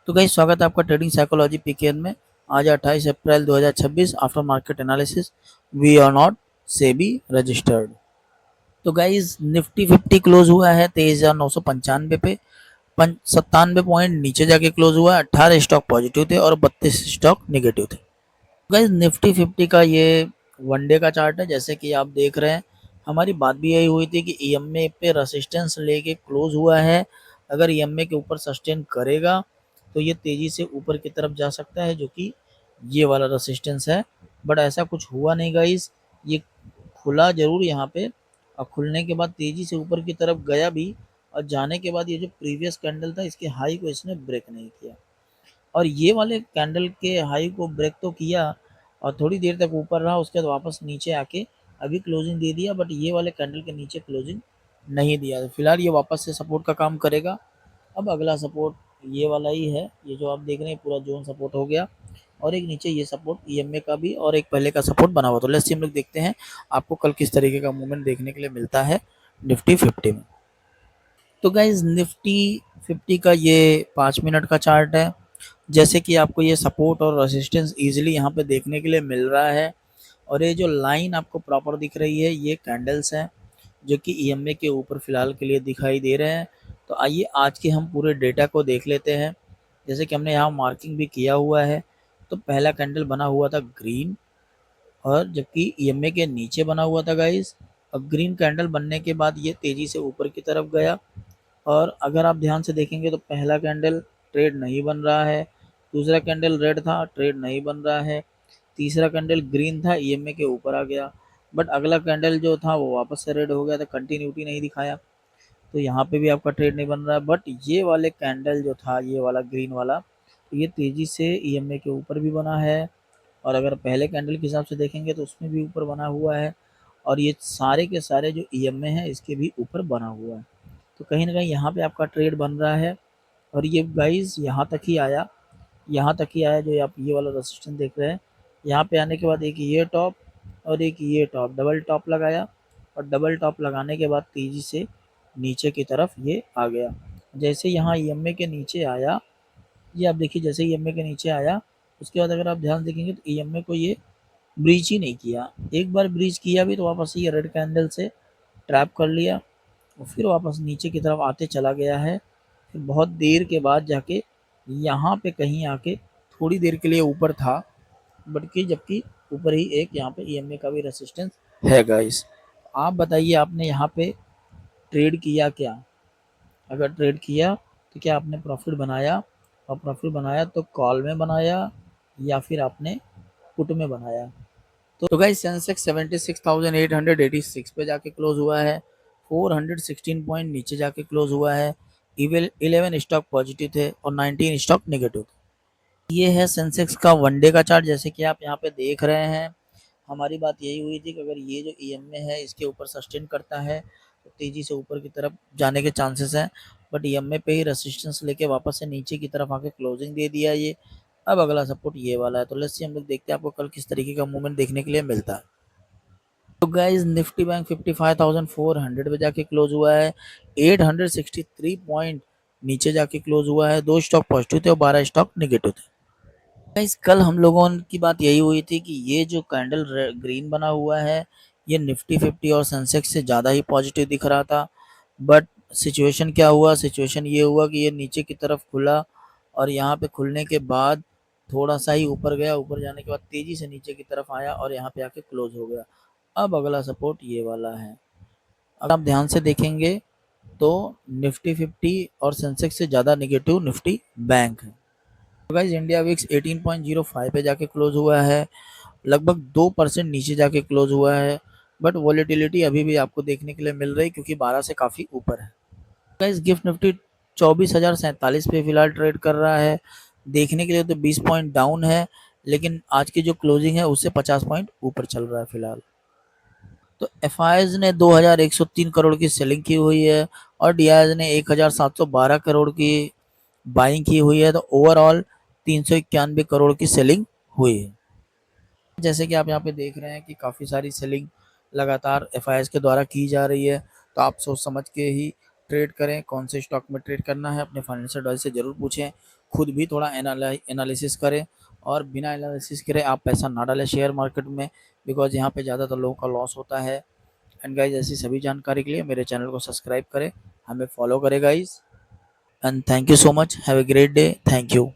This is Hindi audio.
तो गाइस स्वागत है आपका ट्रेडिंग साइकोलॉजी पीकेएन में। आज 28 April 2026 after market analysis we are not SEBI registered. तो गाइस निफ्टी 50 क्लोज हुआ है 23,995 पे, 97 पॉइंट नीचे जाके क्लोज हुआ है। 18 स्टॉक पॉजिटिव थे और 32 स्टॉक नेगेटिव थे। गाइस निफ्टी 50 का ये वनडे का चार्ट है। जैसे कि आप देख रहे हैं, हमारी बात भी यही हुई थी कि ईएमए पे रेसिस्टेंस लेके क्लोज हुआ है। अगर ईएमए के ऊपर सस्टेन करेगा तो ये तेजी से ऊपर की तरफ जा सकता है, जो कि ये वाला रेसिस्टेंस है। बट ऐसा कुछ हुआ नहीं गाइस, ये खुला जरूर यहाँ पे, और खुलने के बाद तेजी से ऊपर की तरफ गया भी, और जाने के बाद ये जो प्रीवियस कैंडल था इसके हाई को इसने ब्रेक नहीं किया, और ये वाले कैंडल के हाई को ब्रेक तो किया और थोड़ी देर तक ऊपर रहा, उसके बाद वापस नीचे आके अभी क्लोजिंग दे दिया। बट ये वाले कैंडल के नीचे क्लोजिंग नहीं दिया। तो फिलहाल ये वापस से सपोर्ट का काम करेगा। अब अगला सपोर्ट ये वाला ही है, ये जो आप देख रहे हैं पूरा जोन सपोर्ट हो गया, और एक नीचे ये सपोर्ट ईएमए का भी, और एक पहले का सपोर्ट बना हुआ। तो लेट्स सी हम लोग देखते हैं आपको कल किस तरीके का मूवमेंट देखने के लिए मिलता है निफ्टी 50 में। तो गाइज निफ्टी 50 का ये 5 मिनट का चार्ट है। जैसे कि आपको ये सपोर्ट और रेसिस्टेंस इजीली यहाँ पे देखने के लिए मिल रहा है, और ये जो लाइन आपको प्रॉपर दिख रही है ये कैंडल्स हैं जो कि ईएमए के ऊपर फिलहाल के लिए दिखाई दे रहे हैं। तो आइए आज के हम पूरे डेटा को देख लेते हैं। जैसे कि हमने यहाँ मार्किंग भी किया हुआ है। तो पहला कैंडल बना हुआ था ग्रीन, और जबकि ईएमए के नीचे बना हुआ था गाइस। अब ग्रीन कैंडल बनने के बाद ये तेजी से ऊपर की तरफ गया, और अगर आप ध्यान से देखेंगे तो पहला कैंडल ट्रेड नहीं बन रहा है, दूसरा कैंडल रेड था ट्रेड नहीं बन रहा है, तीसरा कैंडल ग्रीन था ईएमए के ऊपर आ गया, बट अगला कैंडल जो था वो वापस से रेड हो गया था, कंटिन्यूटी नहीं दिखाया, तो यहाँ पे भी आपका ट्रेड नहीं बन रहा है। बट ये वाले कैंडल जो था ये वाला ग्रीन वाला, तो ये तेजी से ईएमए के ऊपर भी बना है, और अगर पहले कैंडल के हिसाब से देखेंगे तो उसमें भी ऊपर बना हुआ है, और ये सारे के सारे जो ईएमए हैं इसके भी ऊपर बना हुआ है। तो कहीं ना कहीं यहाँ पे आपका ट्रेड बन रहा है, और ये गाइस यहाँ तक ही आया, यहाँ तक ही आया जो आप ये वाला रेजिस्टेंस देख रहे हैं। यहाँ पे आने के बाद एक ये टॉप और एक ये टॉप, डबल टॉप लगाया, और डबल टॉप लगाने के बाद तेजी से नीचे की तरफ ये आ गया। जैसे यहाँ ईएमए के नीचे आया, ये आप देखिए जैसे ईएमए के नीचे आया, उसके बाद अगर आप ध्यान देखेंगे तो ईएमए को ये ब्रीच ही नहीं किया। एक बार ब्रीच किया भी तो वापस ये रेड कैंडल से ट्रैप कर लिया, और फिर वापस नीचे की तरफ आते चला गया है। फिर बहुत देर के बाद जाके यहाँ पे कहीं आके थोड़ी देर के लिए ऊपर था, बल्कि जबकि ऊपर ही एक यहाँ पे ईएमए का भी रेसिस्टेंस है गाइस। आप बताइए आपने यहाँ पे ट्रेड किया क्या? अगर ट्रेड किया तो क्या आपने प्रॉफिट बनाया? और प्रॉफिट बनाया तो कॉल में बनाया या फिर आपने पुट में बनाया? तो गाइस सेंसेक्स 76,886 पे जाके क्लोज हुआ है, 416 पॉइंट नीचे जाके क्लोज हुआ है। 11 स्टॉक पॉजिटिव थे और 19 स्टॉक नेगेटिव थे। ये है सेंसेक्स का वनडे का चार्ट। जैसे कि आप यहाँ पे देख रहे हैं, हमारी बात यही हुई थी कि अगर ये जो ईएमए है इसके ऊपर सस्टेन करता है तो तेजी से ऊपर की तरफ जाने के चांसेस हैं, बट ईएमए पे ही रेसिस्टेंस लेके वापस से नीचे की तरफ आके क्लोजिंग दे दिया ये। अब अगला सपोर्ट ये वाला है। तो लेट्स सी हम लोग देखते हैं आपको कल किस तरीके का मूवमेंट देखने के लिए मिलता है। तो गाइस निफ्टी बैंक 55,400 पे जाके क्लोज हुआ है, 863 पॉइंट नीचे जाके क्लोज हुआ है। 2 स्टॉक पॉजिटिव थे और 12 स्टॉक नेगेटिव थे। गाइस कल हम लोगों की बात यही हुई थी कि ये जो कैंडल ग्रीन बना हुआ है ये निफ्टी 50 और सेंसेक्स से ज़्यादा ही पॉजिटिव दिख रहा था। बट सिचुएशन क्या हुआ? सिचुएशन ये हुआ कि ये नीचे की तरफ खुला, और यहाँ पे खुलने के बाद थोड़ा सा ही ऊपर गया, ऊपर जाने के बाद तेजी से नीचे की तरफ आया और यहाँ पे आके क्लोज हो गया। अब अगला सपोर्ट ये वाला है। अगर आप ध्यान से देखेंगे तो निफ्टी 50 और सेंसेक्स से ज़्यादा नेगेटिव निफ्टी बैंक है। तो गाइस इंडिया विक्स 18.05 पे जाके क्लोज हुआ है, लगभग 2% नीचे जाके क्लोज हुआ है, बट वॉलेटिलिटी अभी भी आपको देखने के लिए मिल रही है क्योंकि 12 से काफ़ी ऊपर है। गाइस गिफ्ट निफ्टी 24,047 पे फिलहाल ट्रेड कर रहा है। देखने के लिए तो 20 पॉइंट डाउन है, लेकिन आज की जो क्लोजिंग है उससे 50 पॉइंट ऊपर चल रहा है फिलहाल। तो एफ ने 2,103 करोड़ की सेलिंग की हुई है, और डी ने 1,712 करोड़ की बाइंग की हुई है। तो ओवरऑल 391 करोड़ की सेलिंग हुई है। जैसे कि आप यहाँ पे देख रहे हैं कि काफ़ी सारी सेलिंग लगातार एफ के द्वारा की जा रही है। तो आप सोच समझ के ही ट्रेड करें, कौन से स्टॉक में ट्रेड करना है अपने फाइनेंशियल एडवाइजर से ज़रूर पूछें। खुद भी थोड़ा एनालिसिस करें और बिना एनालिसिस करे आप पैसा ना डालें शेयर मार्केट में, बिकॉज यहाँ पे ज़्यादातर लोगों का लॉस होता है। एंड गाइज ऐसी सभी जानकारी के लिए मेरे चैनल को सब्सक्राइब करें, हमें फॉलो करें guys, and thank you so much, have a great day, thank you.